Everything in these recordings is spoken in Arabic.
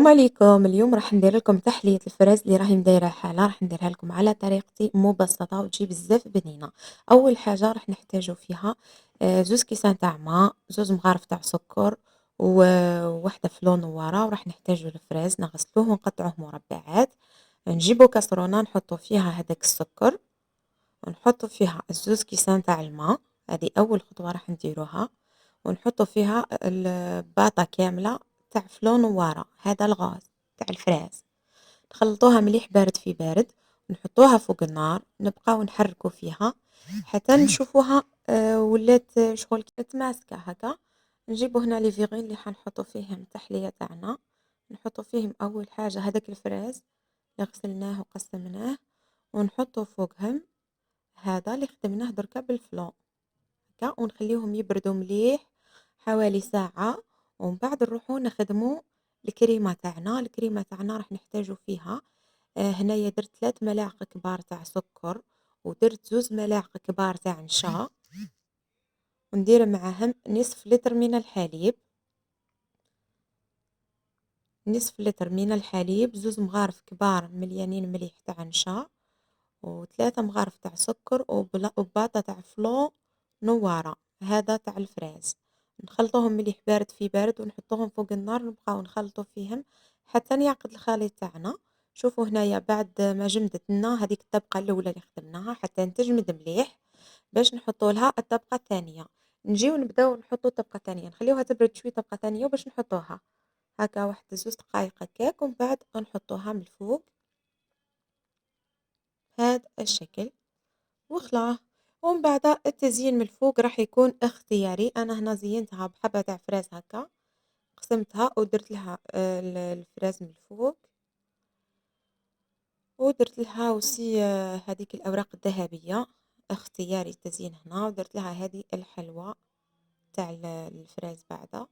عليكم. اليوم راح ندير لكم تحلية الفراز اللي راهي مدايرة حالة، راح نديرها لكم على طريقتي مبسطة وتجي بزاف بنينة. أول حاجة راح نحتاجو فيها زوز كيسان تاع ما، زوز مغارف تاع سكر، ووحدة فلو نوارة، وراح نحتاجو الفراز نغسلوه ونقطعوه مربعات. نجيبو كاسرونة نحطو فيها هداك السكر، ونحطو فيها الزوز كيسان تاع الماء، هذه أول خطوة راح نديروها، ونحطو فيها الباطة كاملة تاع فلو نوارة، هذا الغاز تاع الفراز، نخلطوها مليح بارد في بارد، ونحطوها فوق النار، نبقاو نحركو فيها حتى نشوفوها ولات شغل تماسكة هكا. نجيبو هنا لي فيغين اللي حنحطو فيهم التحلية تاعنا، نحطو فيهم أول حاجة هداك الفراز اللي غسلناه وقسمناه، ونحطو فوقهم هذا اللي خدمناه دركا بالفلون هكا، ونخليوهم يبردو مليح حوالي ساعة، ومن بعد نروحو نخدمو الكريمة تاعنا. الكريمة تاعنا راح نحتاجو فيها هنايا درت 3 ملاعق كبار تاع سكر، ودرت 2 ملاعق كبار تاع نشا، وندير معاهم نصف لتر من الحليب، نصف لتر من الحليب، 2 مغارف كبار مليانين مليح تاع نشا، و3 مغارف تاع سكر، وباطة تاع فلو نوارة، هذا تاع الفراز. نخلطوهم مليح بارد في بارد، ونحطوهم فوق النار، نبقاو نخلطو فيهم حتى يعقد الخليط تاعنا. شوفوا هنايا بعد ما جمدت لنا هذيك الطبقة الأولى اللي خدمناها حتى تجمد مليح، باش نحطو لها الطبقة الثانية. نجيو نبداو نحطو طبقة ثانية، نخليوها تبرد شوي طبقة ثانية، وباش نحطوها هكا واحد 2 دقايق هكاك، ومن بعد نحطوها من الفوق بهذا الشكل وخلاص. ومن بعد التزيين من الفوق راح يكون اختياري، انا هنا زينتها بحبة تاع فراز هكا، قسمتها ودرت لها الفراز من الفوق، ودرت لها وسي هذيك الاوراق الذهبية، اختياري التزيين هنا، ودرت لها هذه الحلوى تاع الفراز بعدا.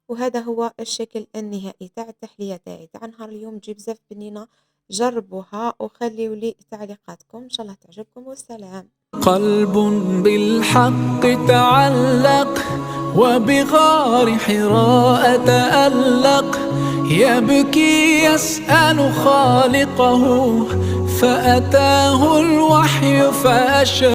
وهذا هو الشكل النهائي تاع التحلية تاعي تاع نهار اليوم، تجي بزاف بنينة. جربوها وخليوا لي تعليقاتكم، ان شاء الله تعجبكم، والسلام. قلب بالحق تعلق، وبغار حراء تألق، يبكي يسأل خالقه، فأتاه الوحي فأشرق.